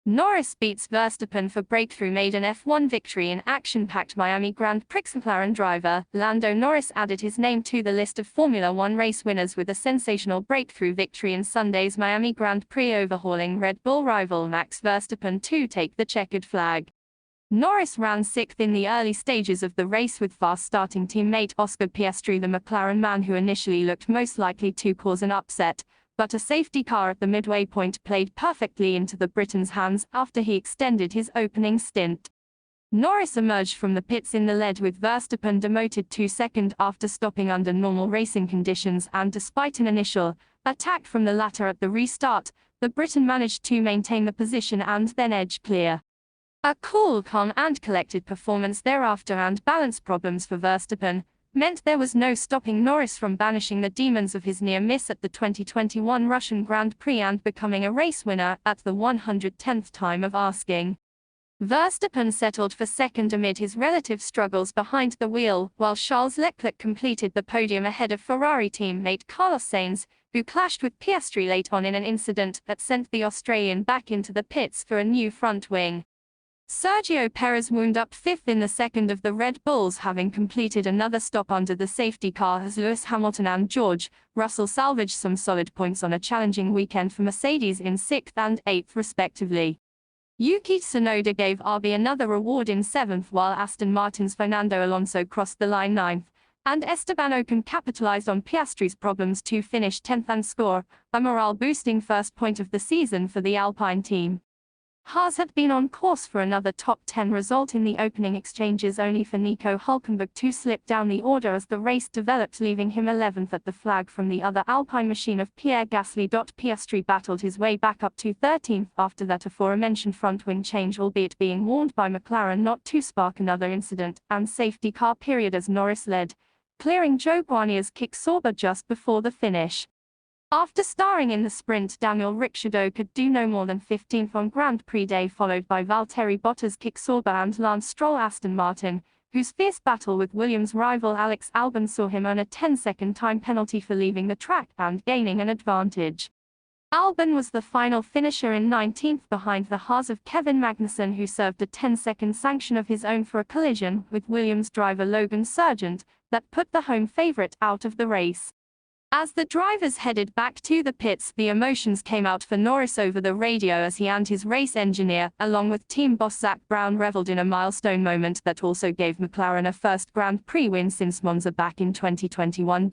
Norris beats Verstappen for breakthrough maiden F1 victory in action-packed Miami Grand Prix. McLaren driver Lando Norris added his name to the list of Formula One race winners with a sensational breakthrough victory in Sunday's Miami Grand Prix, overhauling Red Bull rival Max Verstappen to take the checkered flag. Norris ran sixth in the early stages of the race with fast starting teammate Oscar Piastri, the McLaren man who initially looked most likely to cause an upset, but a safety car at the midway point played perfectly into the Briton's hands after he extended his opening stint. Norris emerged from the pits in the lead with Verstappen demoted to second after stopping under normal racing conditions, and despite an initial attack from the latter at the restart, the Briton managed to maintain the position and then edge clear. A cool, calm and collected performance thereafter and balance problems for Verstappen meant there was no stopping Norris from banishing the demons of his near miss at the 2021 Russian Grand Prix and becoming a race winner at the 110th time of asking. Verstappen settled for second amid his relative struggles behind the wheel, while Charles Leclerc completed the podium ahead of Ferrari teammate Carlos Sainz, who clashed with Piastri late on in an incident that sent the Australian back into the pits for a new front wing. Sergio Perez wound up fifth in the second of the Red Bulls, having completed another stop under the safety car as Lewis Hamilton and George Russell salvaged some solid points on a challenging weekend for Mercedes in sixth and eighth respectively. Yuki Tsunoda gave RB another reward in seventh, while Aston Martin's Fernando Alonso crossed the line ninth, and Esteban Ocon capitalized on Piastri's problems to finish 10th and score a morale-boosting first point of the season for the Alpine team. Haas had been on course for another top 10 result in the opening exchanges, only for Nico Hülkenberg to slip down the order as the race developed, leaving him 11th at the flag from the other Alpine machine of Pierre Gasly. Piastri battled his way back up to 13th after that aforementioned front wing change, albeit being warned by McLaren not to spark another incident and safety car period as Norris led, clearing Joe Guanier's kick Sauber just before the finish. After starring in the sprint, Daniel Ricciardo could do no more than 15th on Grand Prix day, followed by Valtteri Bottas' kick Sauber and Lance Stroll Aston Martin, whose fierce battle with Williams rival Alex Albon saw him earn a 10-second time penalty for leaving the track and gaining an advantage. Albon was the final finisher in 19th behind the Haas of Kevin Magnussen, who served a 10-second sanction of his own for a collision with Williams driver Logan Sargent that put the home favourite out of the race. As the drivers headed back to the pits, the emotions came out for Norris over the radio as he and his race engineer, along with team boss Zak Brown, reveled in a milestone moment that also gave McLaren a first Grand Prix win since Monza back in 2021.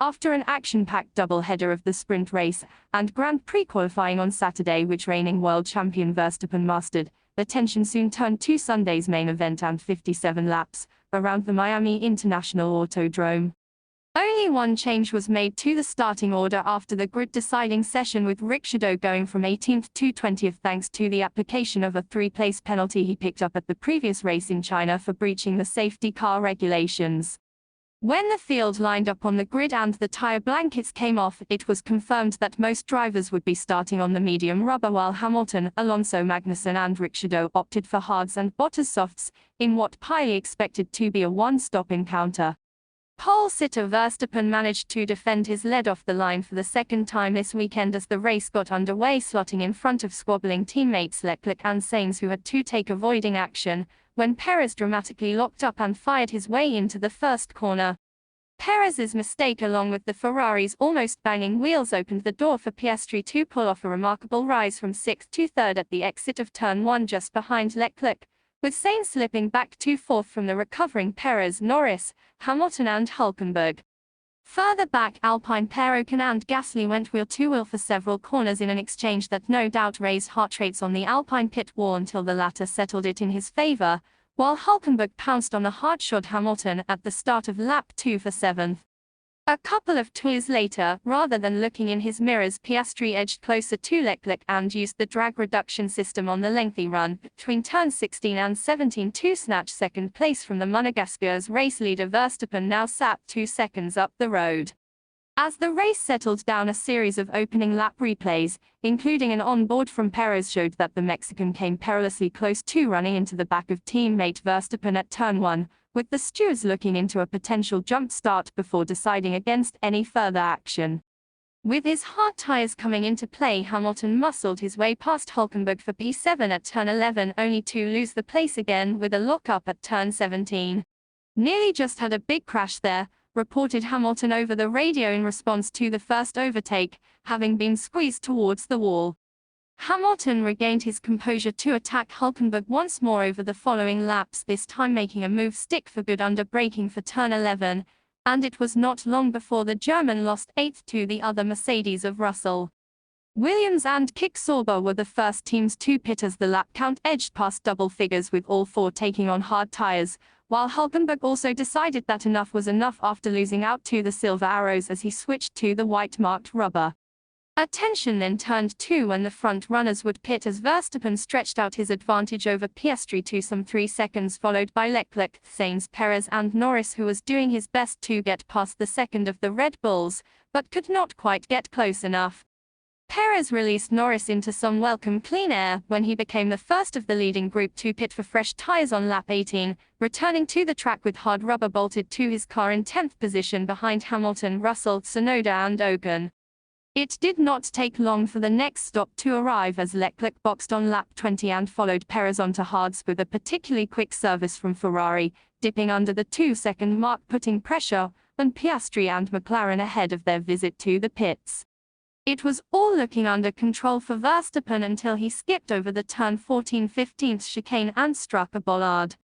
After an action-packed double-header of the sprint race and Grand Prix qualifying on Saturday, which reigning world champion Verstappen mastered, the tension soon turned to Sunday's main event and 57 laps around the Miami International Autodrome. Only one change was made to the starting order after the grid-deciding session, with Ricciardo going from 18th to 20th thanks to the application of a three-place penalty he picked up at the previous race in China for breaching the safety car regulations. When the field lined up on the grid and the tire blankets came off, it was confirmed that most drivers would be starting on the medium rubber, while Hamilton, Alonso, Magnussen and Ricciardo opted for hards and Bottas softs, in what Pirelli expected to be a one-stop encounter. Pole sitter Verstappen managed to defend his lead off the line for the second time this weekend as the race got underway, slotting in front of squabbling teammates Leclerc and Sainz, who had to take avoiding action when Perez dramatically locked up and fired his way into the first corner. Perez's mistake, along with the Ferrari's almost banging wheels, opened the door for Piastri to pull off a remarkable rise from 6th to 3rd at the exit of Turn 1 just behind Leclerc, with Sainz slipping back to 4th from the recovering Perez, Norris, Hamilton and Hülkenberg. Further back, Alpine pair Ocon and Gasly went wheel-to-wheel for several corners in an exchange that no doubt raised heart rates on the Alpine pit wall until the latter settled it in his favour, while Hülkenberg pounced on the hard-shod Hamilton at the start of lap 2 for 7th. A couple of tours later, rather than looking in his mirrors, Piastri edged closer to Leclerc and used the drag reduction system on the lengthy run between turns 16 and 17 to snatch second place from the Monegasque's race leader. Verstappen now sat 2 seconds up the road. As the race settled down, a series of opening lap replays, including an on-board from Perez, showed that the Mexican came perilously close to running into the back of teammate Verstappen at turn 1, with the stewards looking into a potential jump start before deciding against any further action. With his hard tyres coming into play, Hamilton muscled his way past Hülkenberg for P7 at turn 11, only to lose the place again with a lock-up at turn 17. "Nearly just had a big crash there," reported Hamilton over the radio in response to the first overtake, having been squeezed towards the wall. Hamilton regained his composure to attack Hülkenberg once more over the following laps, this time making a move stick for good under braking for turn 11, and it was not long before the German lost 8th to the other Mercedes of Russell. Williams and Kick Sauber were the first teams to pit as the lap count edged past double figures, with all four taking on hard tyres, while Hülkenberg also decided that enough was enough after losing out to the silver arrows as he switched to the white-marked rubber. Attention then turned to when the front runners would pit as Verstappen stretched out his advantage over Piastri to some 3 seconds, followed by Leclerc, Sainz, Perez and Norris, who was doing his best to get past the second of the Red Bulls, but could not quite get close enough. Perez released Norris into some welcome clean air when he became the first of the leading group to pit for fresh tyres on lap 18, returning to the track with hard rubber bolted to his car in 10th position behind Hamilton, Russell, Tsunoda and Ocon. It did not take long for the next stop to arrive as Leclerc boxed on lap 20 and followed Perez onto hards with a particularly quick service from Ferrari, dipping under the 2-second mark, putting pressure on Piastri and McLaren ahead of their visit to the pits. It was all looking under control for Verstappen until he skipped over the turn 14-15 chicane and struck a bollard,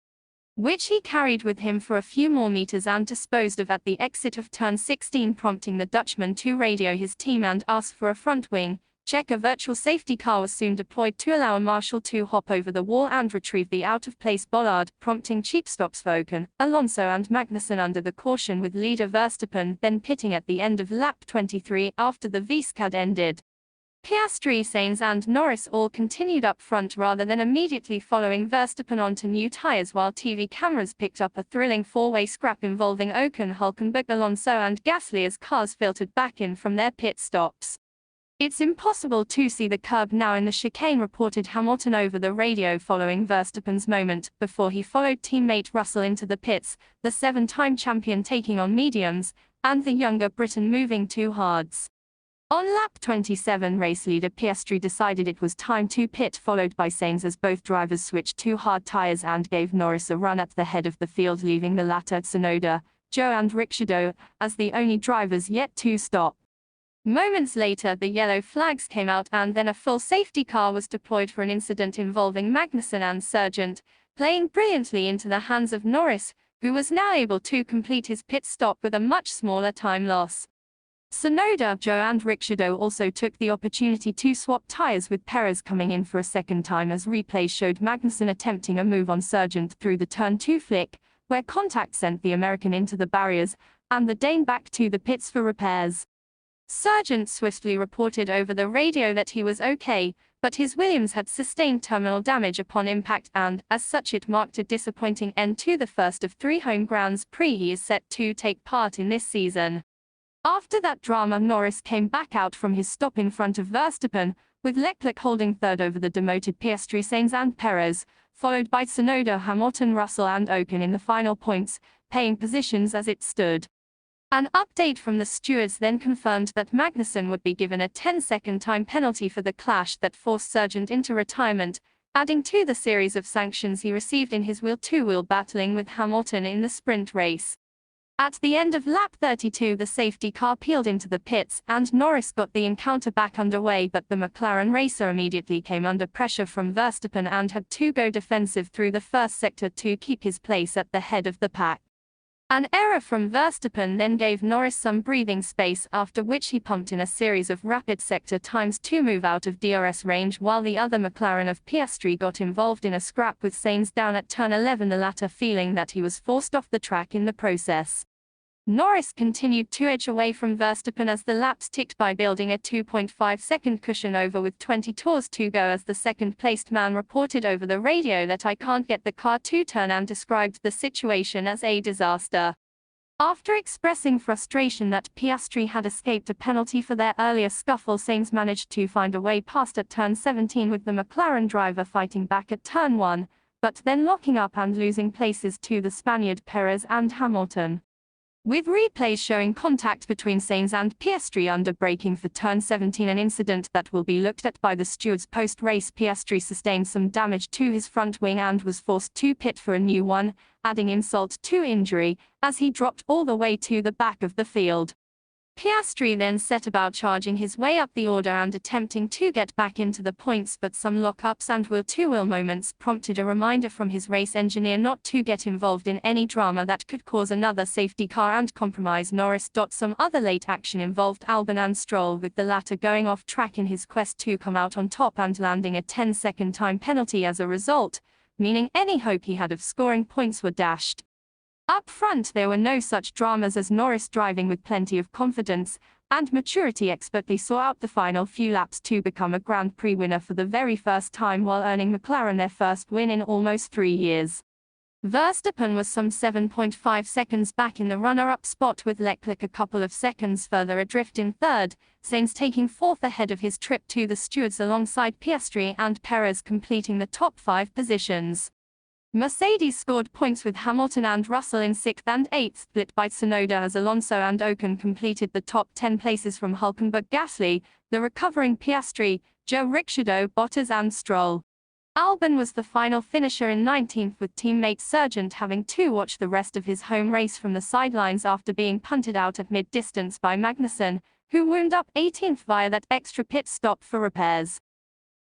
which he carried with him for a few more meters and disposed of at the exit of turn 16, prompting the Dutchman to radio his team and ask for a front wing check. A virtual safety car was soon deployed to allow a marshal to hop over the wall and retrieve the out-of-place bollard, prompting cheap stops for Ocon, Alonso and Magnussen under the caution, with leader Verstappen then pitting at the end of lap 23 after the VSCAD ended. Piastri, Sainz and Norris all continued up front rather than immediately following Verstappen onto new tyres, while TV cameras picked up a thrilling four-way scrap involving Ocon, Hülkenberg, Alonso and Gasly as cars filtered back in from their pit stops. "It's impossible to see the curb now in the chicane," reported Hamilton over the radio following Verstappen's moment, before he followed teammate Russell into the pits, the 7-time champion taking on mediums, and the younger Briton moving to hards. On lap 27, race leader Piastri decided it was time to pit, followed by Sainz, as both drivers switched to hard tyres and gave Norris a run at the head of the field, leaving the latter, Tsunoda, Zhou and Ricciardo as the only drivers yet to stop. Moments later, the yellow flags came out and then a full safety car was deployed for an incident involving Magnussen and Sargent, playing brilliantly into the hands of Norris, who was now able to complete his pit stop with a much smaller time loss. Tsunoda, Zhou and Ricciardo also took the opportunity to swap tyres, with Perez coming in for a second time as replays showed Magnussen attempting a move on Sargent through the turn 2 flick, where contact sent the American into the barriers, and the Dane back to the pits for repairs. Sargent swiftly reported over the radio that he was okay, but his Williams had sustained terminal damage upon impact and, as such, it marked a disappointing end to the first of 3 home Grand Prix he is set to take part in this season. After that drama, Norris came back out from his stop in front of Verstappen, with Leclerc holding third over the demoted Piastri, Sainz and Perez, followed by Tsunoda, Hamilton, Russell and Ocon in the final points, paying positions as it stood. An update from the stewards then confirmed that Magnussen would be given a 10-second time penalty for the clash that forced Sargent into retirement, adding to the series of sanctions he received in his wheel-to-wheel battling with Hamilton in the sprint race. At the end of lap 32, the safety car peeled into the pits and Norris got the encounter back underway, but the McLaren racer immediately came under pressure from Verstappen and had to go defensive through the first sector to keep his place at the head of the pack. An error from Verstappen then gave Norris some breathing space, after which he pumped in a series of rapid sector times to move out of DRS range, while the other McLaren of Piastri got involved in a scrap with Sainz down at turn 11, the latter feeling that he was forced off the track in the process. Norris continued to edge away from Verstappen as the laps ticked by, building a 2.5-second cushion over with 20 tours to go, as the second-placed man reported over the radio that "I can't get the car to turn," and described the situation as a disaster. After expressing frustration that Piastri had escaped a penalty for their earlier scuffle, Sainz managed to find a way past at turn 17, with the McLaren driver fighting back at turn 1, but then locking up and losing places to the Spaniard Perez and Hamilton. with replays showing contact between Sainz and Piastri under braking for turn 17, an incident that will be looked at by the stewards post-race. Piastri sustained some damage to his front wing and was forced to pit for a new one, adding insult to injury, as he dropped all the way to the back of the field. Piastri then set about charging his way up the order and attempting to get back into the points, but some lockups and wheel-to-wheel moments prompted a reminder from his race engineer not to get involved in any drama that could cause another safety car and compromise Norris. Some other late action involved Albon and Stroll, with the latter going off track in his quest to come out on top and landing a 10-second time penalty as a result, meaning any hope he had of scoring points were dashed. Up front there were no such dramas, as Norris, driving with plenty of confidence and maturity, expertly saw out the final few laps to become a Grand Prix winner for the very first time, while earning McLaren their first win in almost 3 years. Verstappen was some 7.5 seconds back in the runner-up spot, with Leclerc a couple of seconds further adrift in third, Sainz taking fourth ahead of his trip to the stewards alongside Piastri and Perez completing the top 5 positions. Mercedes scored points with Hamilton and Russell in 6th and 8th, split by Tsunoda, as Alonso and Ocon completed the top 10 places from Hülkenberg, Gasly, the recovering Piastri, Joe Ricciardo, Bottas and Stroll. Albon was the final finisher in 19th, with teammate Sargent having to watch the rest of his home race from the sidelines after being punted out at mid-distance by Magnussen, who wound up 18th via that extra pit stop for repairs.